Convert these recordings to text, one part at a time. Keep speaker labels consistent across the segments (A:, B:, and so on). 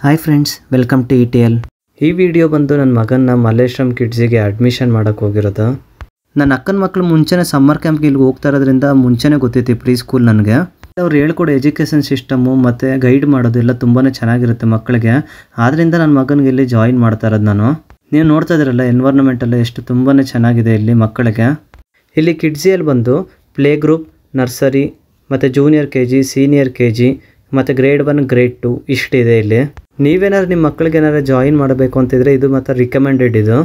A: Hi friends, welcome to ETL. ಈ video ಬಂದು ನನ್ನ ಮಗನ ಮಲ್ಲೇಶ್ವರಂ ಕಿಡ್ಸಿಗೆ ಅಡ್ಮಿಷನ್ ಮಾಡೋಕ್ಕೆ ಹೋಗಿರೋದು. ನನ್ನ ಅಕ್ಕನ ಮಕ್ಕಳು ಮುಂಚೆನೇ ಸಮ್ಮರ್ ಕ್ಯಾಂಪ್ಗೆ ಇಲ್ಲಿ ಹೋಗ್ತಾ ಇರೋದ್ರಿಂದ ಮುಂಚೆನೇ ಗೊತ್ತೈತಿ ಪ್ರೀ ಸ್ಕೂಲ್ ನನಗೆ. ಅವ್ರು ಹೇಳ್ಕೊಡೋ ಎಜುಕೇಷನ್ ಸಿಸ್ಟಮು ಮತ್ತು ಗೈಡ್ ಮಾಡೋದು ಎಲ್ಲ ತುಂಬಾ ಚೆನ್ನಾಗಿರುತ್ತೆ ಮಕ್ಕಳಿಗೆ. ಆದ್ದರಿಂದ ನನ್ನ ಮಗನಿಗೆ ಇಲ್ಲಿ ಜಾಯಿನ್ ಮಾಡ್ತಾ ಇರೋದು ನಾನು. ನೀವು ನೋಡ್ತಾ ಇದ್ದೀರಲ್ಲ ಎನ್ವೈರ್ನ್ಮೆಂಟ್ ಎಲ್ಲ ಎಷ್ಟು ತುಂಬಾ ಚೆನ್ನಾಗಿದೆ ಇಲ್ಲಿ ಮಕ್ಕಳಿಗೆ. ಇಲ್ಲಿ ಕಿಡ್ಸಿಯಲ್ಲಿ ಬಂದು ಪ್ಲೇ ಗ್ರೂಪ್, ನರ್ಸರಿ ಮತ್ತು ಜೂನಿಯರ್ KG, ಸೀನಿಯರ್ KG ಮತ್ತು ಗ್ರೇಡ್ 1, ಗ್ರೇಡ್ 2 ಇಷ್ಟಿದೆ ಇಲ್ಲಿ. ನೀವೇನಾದ್ರು ನಿಮ್ಮ ಮಕ್ಕಳಿಗೆ ಏನಾರು ಜಾಯಿನ್ ಮಾಡಬೇಕು ಅಂತಿದ್ರೆ ಇದು ಮತ್ತು ರಿಕಮೆಂಡೆಡ್ ಇದು.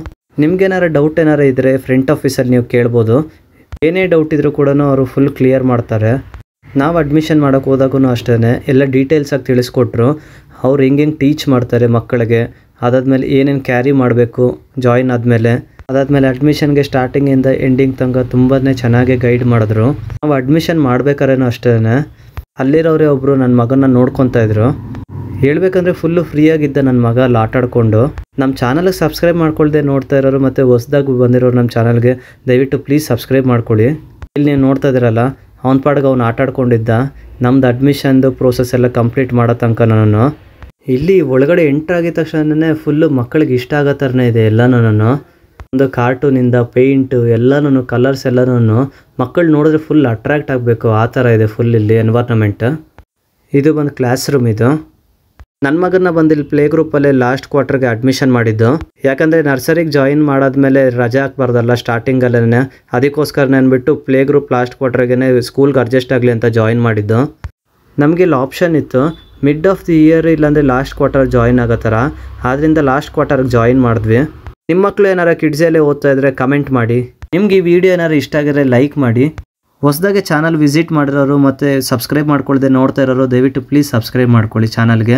A: ನಿಮ್ಗೇನಾರು ಡೌಟ್ ಏನಾರು ಇದ್ದರೆ ಫ್ರಂಟ್ ಆಫೀಸಲ್ಲಿ ನೀವು ಕೇಳ್ಬೋದು. ಏನೇ ಡೌಟ್ ಇದ್ರೂ ಕೂಡ ಅವರು ಫುಲ್ ಕ್ಲಿಯರ್ ಮಾಡ್ತಾರೆ. ನಾವು ಅಡ್ಮಿಷನ್ ಮಾಡೋಕ್ಕೆ ಹೋದಾಗೂ ಅಷ್ಟೇ ಎಲ್ಲ ಡೀಟೇಲ್ಸಾಗಿ ತಿಳಿಸ್ಕೊಟ್ರು. ಅವ್ರು ಹೆಂಗೆ ಟೀಚ್ ಮಾಡ್ತಾರೆ ಮಕ್ಕಳಿಗೆ, ಅದಾದಮೇಲೆ ಏನೇನು ಕ್ಯಾರಿ ಮಾಡಬೇಕು ಜಾಯಿನ್ ಆದಮೇಲೆ, ಅದಾದಮೇಲೆ ಅಡ್ಮಿಷನ್ಗೆ ಸ್ಟಾರ್ಟಿಂಗಿಂದ ಎಂಡಿಂಗ್ ತನಕ ತುಂಬಾ ಚೆನ್ನಾಗಿ ಗೈಡ್ ಮಾಡಿದ್ರು. ನಾವು ಅಡ್ಮಿಷನ್ ಮಾಡ್ಬೇಕಾದ್ರೂ ಅಷ್ಟೇ ಅಲ್ಲಿರೋರೇ ಒಬ್ಬರು ನನ್ನ ಮಗನ ನೋಡ್ಕೊತಾ ಇದ್ರು. ಹೇಳ್ಬೇಕಂದ್ರೆ ಫುಲ್ಲು ಫ್ರೀಯಾಗಿದ್ದ ನನ್ನ ಮಗ ಅಲ್ಲಿ ಆಟಾಡಿಕೊಂಡು. ನಮ್ಮ ಚಾನಲ್ಗೆ ಸಬ್ಸ್ಕ್ರೈಬ್ ಮಾಡ್ಕೊಳ್ದೆ ನೋಡ್ತಾ ಇರೋರು ಮತ್ತು ಹೊಸದಾಗಿ ಬಂದಿರೋರು ನಮ್ಮ ಚಾನಲ್ಗೆ ದಯವಿಟ್ಟು ಪ್ಲೀಸ್ ಸಬ್ಸ್ಕ್ರೈಬ್ ಮಾಡ್ಕೊಳ್ಳಿ. ಇಲ್ಲಿ ನೀವು ನೋಡ್ತಾ ಇದ್ದೀರಲ್ಲ, ಅವ್ನ ಪಾಡಿಗೆ ಅವ್ನು ಆಟಾಡ್ಕೊಂಡಿದ್ದ. ನಮ್ದು ಅಡ್ಮಿಷನ್ದು ಪ್ರೋಸೆಸ್ ಎಲ್ಲ ಕಂಪ್ಲೀಟ್ ಮಾಡೋ ತನಕ ನಾನು ಇಲ್ಲಿ ಒಳಗಡೆ ಎಂಟ್ರಾಗಿದ ತಕ್ಷಣವೇ ಫುಲ್ಲು ಮಕ್ಕಳಿಗೆ ಇಷ್ಟ ಆಗೋ ಥರನೇ ಇದೆ ಎಲ್ಲನೂ. ಒಂದು ಕಾರ್ಟೂನಿಂದ ಪೇಂಟು ಎಲ್ಲನೂ ಕಲರ್ಸ್ ಎಲ್ಲನೂ ಮಕ್ಕಳು ನೋಡಿದ್ರೆ ಫುಲ್ ಅಟ್ರ್ಯಾಕ್ಟ್ ಆಗಬೇಕು ಆ ಥರ ಇದೆ ಫುಲ್ ಇಲ್ಲಿ ಎನ್ವೈರ್ನ್ಮೆಂಟ್. ಇದು ಬಂದು ಕ್ಲಾಸ್ ರೂಮ್. ಇದು ನನ್ನ ಮಗನ ಬಂದಿಲ್ಲಿ ಪ್ಲೇ ಗ್ರೂಪಲ್ಲೇ ಲಾಸ್ಟ್ ಕ್ವಾರ್ಟರ್ಗೆ ಅಡ್ಮಿಷನ್ ಮಾಡಿದ್ದು. ಯಾಕಂದರೆ ನರ್ಸರಿಗೆ ಜಾಯಿನ್ ಮಾಡಾದ್ಮೇಲೆ ರಜೆ ಹಾಕ್ಬಾರ್ದಲ್ಲ ಸ್ಟಾರ್ಟಿಂಗಲ್ಲೇ, ಅದಕ್ಕೋಸ್ಕರನೇ ಅಂದ್ಬಿಟ್ಟು ಪ್ಲೇ ಗ್ರೂಪ್ ಲಾಸ್ಟ್ ಕ್ವಾರ್ಟರ್ಗೆ ಸ್ಕೂಲ್ಗೆ ಅಡ್ಜಸ್ಟ್ ಆಗಲಿ ಅಂತ ಜಾಯಿನ್ ಮಾಡಿದ್ದು. ನಮಗಿಲ್ಲಿ ಆಪ್ಷನ್ ಇತ್ತು ಮಿಡ್ ಆಫ್ ದಿ ಇಯರ್ ಇಲ್ಲಾಂದರೆ ಲಾಸ್ಟ್ ಕ್ವಾರ್ಟರ್ ಜಾಯಿನ್ ಆಗೋ ಥರ. ಆದ್ದರಿಂದ ಲಾಸ್ಟ್ ಕ್ವಾರ್ಟರ್ಗೆ ಜಾಯಿನ್ ಮಾಡಿದ್ವಿ. ನಿಮ್ಮ ಮಕ್ಕಳು ಏನಾರು ಕಿಡ್ಸಲ್ಲೇ ಓದ್ತಾ ಇದ್ದರೆ ಕಮೆಂಟ್ ಮಾಡಿ. ನಿಮ್ಗೆ ಈ ವಿಡಿಯೋ ಏನಾರು ಇಷ್ಟ ಆಗಿದ್ರೆ ಲೈಕ್ ಮಾಡಿ. ಹೊಸದಾಗಿ ಚಾನಲ್ ವಿಸಿಟ್ ಮಾಡಿರೋರು ಮತ್ತು ಸಬ್ಸ್ಕ್ರೈಬ್ ಮಾಡ್ಕೊಳ್ದೆ ನೋಡ್ತಾ ಇರೋರು ದಯವಿಟ್ಟು ಪ್ಲೀಸ್ ಸಬ್ಸ್ಕ್ರೈಬ್ ಮಾಡ್ಕೊಳ್ಳಿ ಚಾನಲ್ಗೆ.